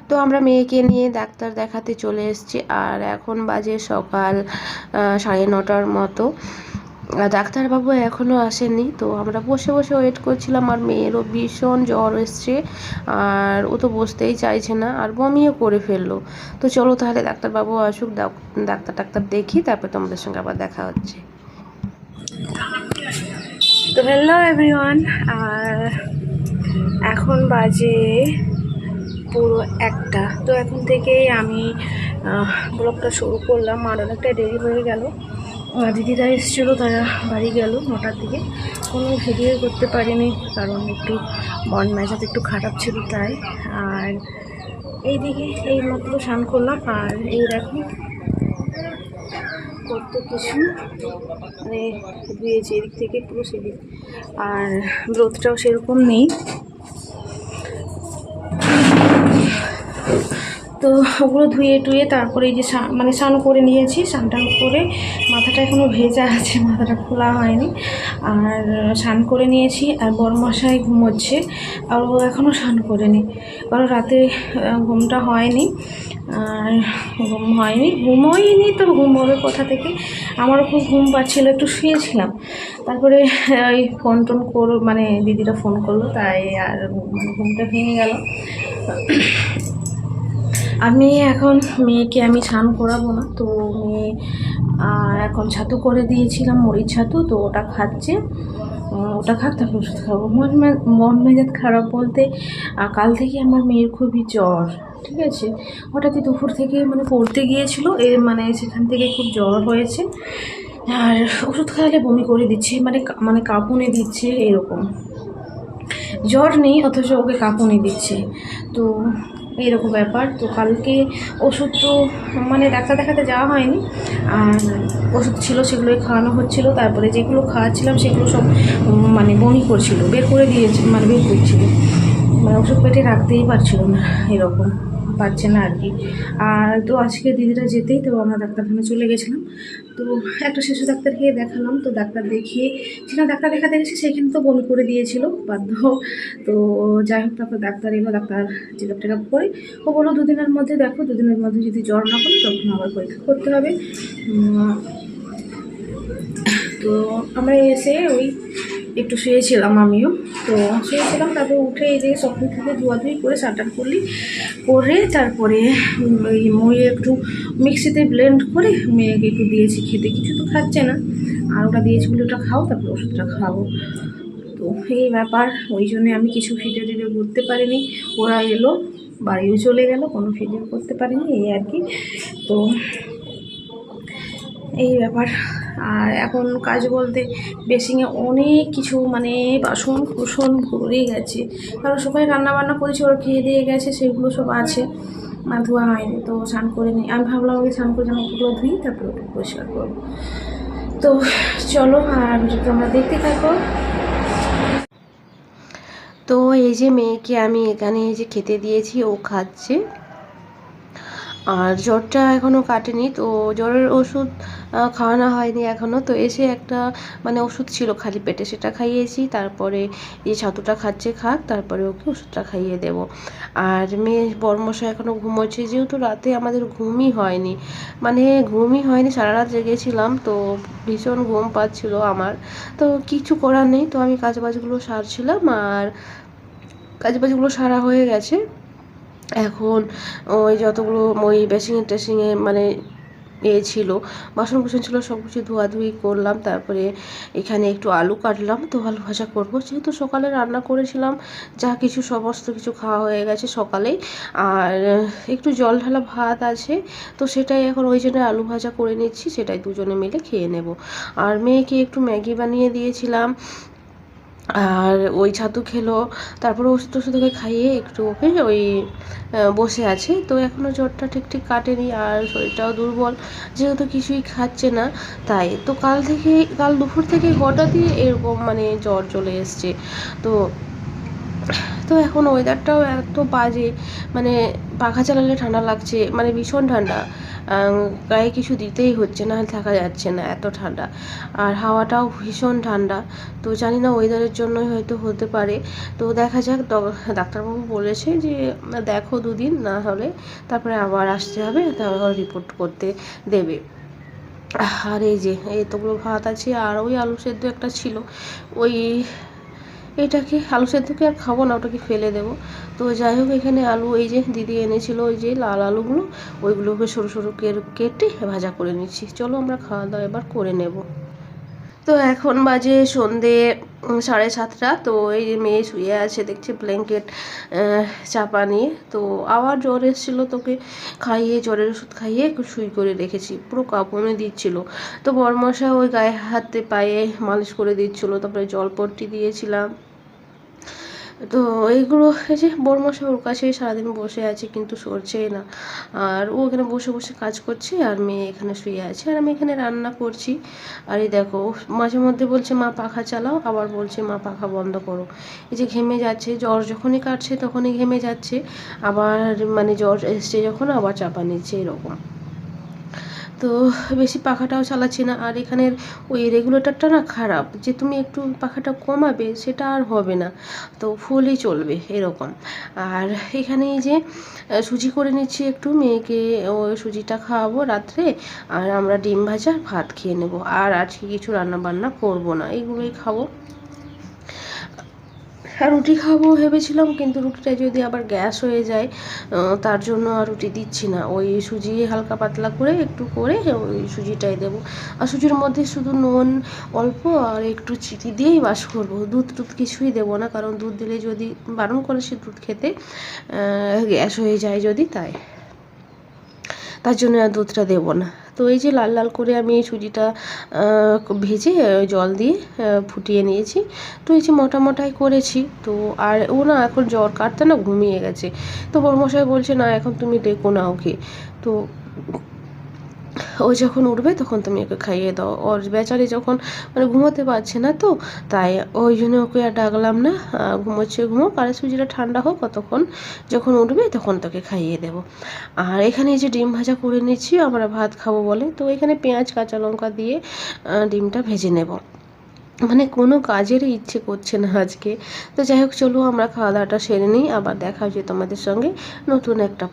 তো আমরা মেয়েকে নিয়ে ডাক্তার দেখাতে চলে এসেছি, আর এখন বাজে সকাল 9:30 মতো। ডাক্তারবাবু এখনও আসেননি, তো আমরা বসে বসে ওয়েট করছিলাম। আর মেয়েরও ভীষণ জ্বর এসছে, আর ও তো বসতেই চাইছে না, আর বমিও করে ফেললো। তো চলো তাহলে ডাক্তারবাবু আসুক, ডাক্তার দেখি, তারপর তোমাদের সঙ্গে আবার দেখা হচ্ছে। তো হ্যালো এভরিওয়ান, আর এখন বাজে পুরো 1টা। তো এখন থেকেই আমি ব্লগটা শুরু করলাম। আর অনেকটা দেরি হয়ে গেল, দিদিরা এসেছিলো, তারা বাড়ি গেল 9টার দিকে। কোনো ভিডিও করতে পারিনি, কারণ একটু মন মেজাজ একটু খারাপ ছিল তাই। আর এইদিকে এই মাত্র স্নান করলাম, আর এই দেখো কত কিছু মানে ধুয়েছি এদিক থেকে পুরো সেদিক। আর রোদটাও সেরকম নেই, তো ওগুলো ধুয়ে টুয়ে তারপরে এই যে মানে স্নান করে নিয়েছি। স্নানটা করে মাথাটা এখনও ভেজা আছে, মাথাটা খোলা হয়নি। আর স্নান করে নিয়েছি, আর বড়মশাই ঘুমোচ্ছে, আর ও এখনও স্নান করেনি, কারণ রাতে ঘুমটা হয়নি। আর ঘুমোয়নি তো ঘুম হবে কোথা থেকে। আমারও খুব ঘুম পাচ্ছিলো, একটু শুয়েছিলাম। তারপরে ওই ফোন টোন মানে দিদিরা ফোন করলো, তাই আর মানে ঘুমটা ভেঙে গেল। আমি এখন মেয়েকে আমি স্নান করাবো না, তো মেয়ে এখন ছাতু করে দিয়েছিলাম, মুড়ির ছাতু, তো ওটা খাচ্ছে। ওটা খাক, তারপর ওষুধ খাবো। মন মেজাজ খারাপ বলতে কাল থেকে আমার মেয়ের খুবই জ্বর, ঠিক আছে। হঠাৎই দুপুর থেকে মানে পড়তে গিয়েছিল, মানে সেখান থেকে খুব জ্বর হয়েছে। আর ওষুধ খাওয়ালে বমি করে দিচ্ছে, মানে কাঁপুনি দিচ্ছে এরকম। জ্বর নেই অথচ ওকে কাঁপুনি দিচ্ছে, তো এইরকম ব্যাপার। তো কালকে ওষুধ তো মানে ডাক্তার দেখাতে যাওয়া হয়নি, আর ওষুধ ছিল সেগুলোই খাওয়ানো হচ্ছিলো। তারপরে যেগুলো খাওয়াচ্ছিলাম সেগুলো সব মানে বমি করছিল, বের করে দিয়েছে, মানে বের করছিল, মানে ওষুধ পেটে রাখতেই পারছিল না, এরকম পারছে না আর কি। আর তো আজকে দিদিরা যেতেই তো আমরা ডাক্তারখানা চলে গেছিলাম। তো একটা শিশু ডাক্তারকে দেখালাম, তো ডাক্তার দেখিয়ে যেখানে ডাক্তার দেখাতে গেছি সেখানে তো বমি করে দিয়েছিল বাধ্য। তো যাই হোক, তারপর ডাক্তার এলো, ডাক্তার চেক আপ করে ও বললো 2 দিনের মধ্যে দেখো, 2 দিনের মধ্যে যদি জ্বর না কমে তখন আবার পরীক্ষা করতে হবে। তো আমরা এসে ওই একটু শুয়েছিলাম, আমিও তো শুয়েছিলাম। তারপরে উঠে এই যে স্বপ্ন থেকে ধোয়াধুয়ি করে স্নান করে তারপরে ওই মুড়ি একটু মিক্সিতে ব্লেন্ড করে মেয়েকে একটু দিয়েছি খেতে, কিছু তো খাচ্ছে না। আর ওটা দিয়েছি বলে ওটা খাও, তারপরে ওষুধটা খাবো। তো এই ব্যাপার, ওই জন্যে আমি কিছু ভিডিও করতে পারিনি। ওরা এলো, বাড়িও চলে গেল, কোনো ভিডিও করতে পারিনি, এই আর কি। তো এই ব্যাপার। আর এখন কাজ বলতে বেসিংয়ে অনেক কিছু মানে বাসন কুসন ভরে গেছে, কারণ সবাই রান্নাবান্না করেছে, ওরা খেয়ে দিয়ে গেছে, সেগুলো সব আছে, ধোয়া হয়নি। তো স্নান করে নিই, আমি ভাবলাম আগে স্নান করে জামাগুলো ধুই, তারপরে ওটা পরিষ্কার করবো। তো চলো, আর যদি আমরা দেখতে থাকো। তো এই যে মেয়েকে আমি এখানে এই যে খেতে দিয়েছি, ও খাচ্ছে। আর জ্বরটা এখনও কাটেনি, তো জ্বরের ওষুধ খাওয়ানো হয়নি এখনও। তো এসে একটা মানে ওষুধ ছিল খালি পেটে, সেটা খাইয়েছি। তারপরে এই ছাতুটা খাচ্ছে, খাক, তারপরে ওকে ওষুধটা খাইয়ে দেব। আর মেয়ে বড়মশাই এখনও ঘুমোচ্ছে, যেহেতু রাতে আমাদের ঘুমই হয়নি, সারা রাত জেগেছিলাম, তো ভীষণ ঘুম পাচ্ছিল আমার। তো কিছু করার নেই, তো আমি কাজবাজগুলো সারছিলাম, আর কাজবাজগুলো সারা হয়ে গেছে। এখন ওই যতগুলো ওই বেসিংয়ে মানে ছিল, বাসন কুসন ছিল, সব কিছু ধোয়াধুয়ি করলাম। তারপরে এখানে একটু আলু কাটলাম, তো আলু ভাজা করবো, যেহেতু সকালে রান্না করেছিলাম, যা কিছু সমস্ত কিছু খাওয়া হয়ে গেছে সকালেই। আর একটু জল ঢালা ভাত আছে, তো সেটাই এখন ওই জন্য আলু ভাজা করে নিচ্ছি, সেটাই দুজনে মিলে খেয়ে নেব। আর মেয়েকে একটু ম্যাগি বানিয়ে দিয়েছিলাম, আর ওই ছাতু খেলো। তারপরে ওষুধ ওকে খাইয়ে একটু ওকে ওই বসে আছে। তো এখনও জ্বরটা ঠিক কাটেনি, আর শরীরটাও দুর্বল, যেহেতু কিছুই খাচ্ছে না। তাই তো কাল দুপুর থেকে হঠাৎই এরকম মানে জ্বর চলে এসছে। তো তো এখন ওয়েদারটাও এত বাজে, মানে পাখা চালালে ঠান্ডা লাগছে, মানে ভীষণ ঠান্ডা, গায়ে কিছু দিতেই হচ্ছে না, থাকা যাচ্ছে না, এত ঠান্ডা। আর হাওয়াটাও ভীষণ ঠান্ডা। তো জানি না ওয়েদারের জন্যই হয়তো হতে পারে। তো দেখা যাক, ডাক্তারবাবু বলেছে যে দেখো 2 দিন, না হলে তারপরে আবার আসতে হবে, তারপর রিপোর্ট করতে দেবে। আর এই যে এতগুলো ভাত আছে, আর ওই আলু সেদ্ধ একটা ছিল, ওই এটাকে আলু সেদ্ধকে আর খাবো না, ওটাকে ফেলে দেবো। তো যাই হোক, এখানে আলু এই যে দিদি এনেছিল, ওই যে লাল আলুগুলো, ওইগুলোকে সরু সরু কেটে ভাজা করে নিচ্ছি। চলো আমরা খাওয়া দাওয়া এবার করে নেব। তো এখন বাজে সন্ধে 7:30। তো এই যে মেয়ে শুয়ে আছে, দেখছি ব্ল্যাঙ্কেট চাপা নিয়ে। তো আবার জ্বর এসেছিলো, তোকে খাইয়ে জ্বরের ওষুধ খাইয়ে একটু শুই করে রেখেছি, পুরো কাঁপুনি দিচ্ছিল। তো বরমশা ওই গায়ে হাতে পায়ে মালিশ করে দিচ্ছিলো, তারপরে জলপট্টি দিয়েছিলাম। তো এইগুলো, এই যে বরমশা ওর কাছেই সারাদিন বসে আছে, কিন্তু সরছেই না। আর ও এখানে বসে বসে কাজ করছে, আর মেয়ে এখানে শুয়ে আছে, আর আমি এখানে রান্না করছি। আর এই দেখো, মাঝে মধ্যে বলছে মা পাখা চালাও, আবার বলছে মা পাখা বন্ধ করো। এই যে ঘেমে যাচ্ছে, জ্বর যখনই কাটছে তখনই ঘেমে যাচ্ছে, আবার মানে জ্বর এসছে যখন আবার চাপা নিচ্ছে, এরকম। তো বেশি পাখাটাও চালাচ্ছি না। আর এখানের ওই রেগুলেটরটা না খারাপ, যে তুমি একটু পাখাটা কমাবে সেটা আর হবে না, তো ফুলই চলবে এরকম। আর এখানে এই যে সুজি করে নিচ্ছি একটু, মেয়েকে ওই সুজিটা খাওয়াবো রাত্রে, আর আমরা ডিম ভাজা ভাত খেয়ে নেব। আর আজকে কিছু রান্না বান্না করব না, এগুলোই খাবো। আর রুটি খাবো ভেবেছিলাম, কিন্তু রুটিটা যদি আবার গ্যাস হয়ে যায়, তার জন্য আর রুটি দিচ্ছি না। ওই সুজি হালকা পাতলা করে একটু করে ওই সুজিটাই দেবো। আর সুজির মধ্যে শুধু নুন অল্প আর একটু চিনি দিয়েই বাস করবো, দুধ টুধ কিছুই দেবো না, কারণ দুধ দিলে যদি বারণ করে সে দুধ খেতে, গ্যাস হয়ে যায় যদি, তার জন্য আর দুধটা দেবো না। তো এই যে লাল লাল করে আমি এই সুজিটা ভেজে জল দিয়ে ফুটিয়ে নিয়েছি। তো এই যে মোটা মোটাই করেছি। তো আর ও না এখন জ্বর কাটতে না ঘুমিয়ে গেছে। তো বড়মশাই বলছে না এখন তুমি ডেকো না ওকে। তো ও যখন উঠবে তখন তুমি ওকে খাইয়ে দাও। ওর বেচারি যখন মানে ঘুমোতে পারছে না, তো তাই ওই জন্য ওকে আর ডাকলাম না, ঘুমোচ্ছে ঘুমো, আর সুজিটা ঠান্ডা হোক কতক্ষণ, যখন উঠবে তখন তোকে খাইয়ে দেবো। আর এখানে এই যে ডিম ভাজা করে নিচ্ছি, আমরা ভাত খাবো বলে। তো এখানে পেঁয়াজ কাঁচা লঙ্কা দিয়ে ডিমটা ভেজে নেব, মানে কোনো কাজেরই ইচ্ছে করছে না আজকে। তো যাই হোক, চলো আমরা খাওয়া দাওয়াটা সেরে নিই, আবার দেখা হচ্ছে তোমাদের সঙ্গে নতুন একটা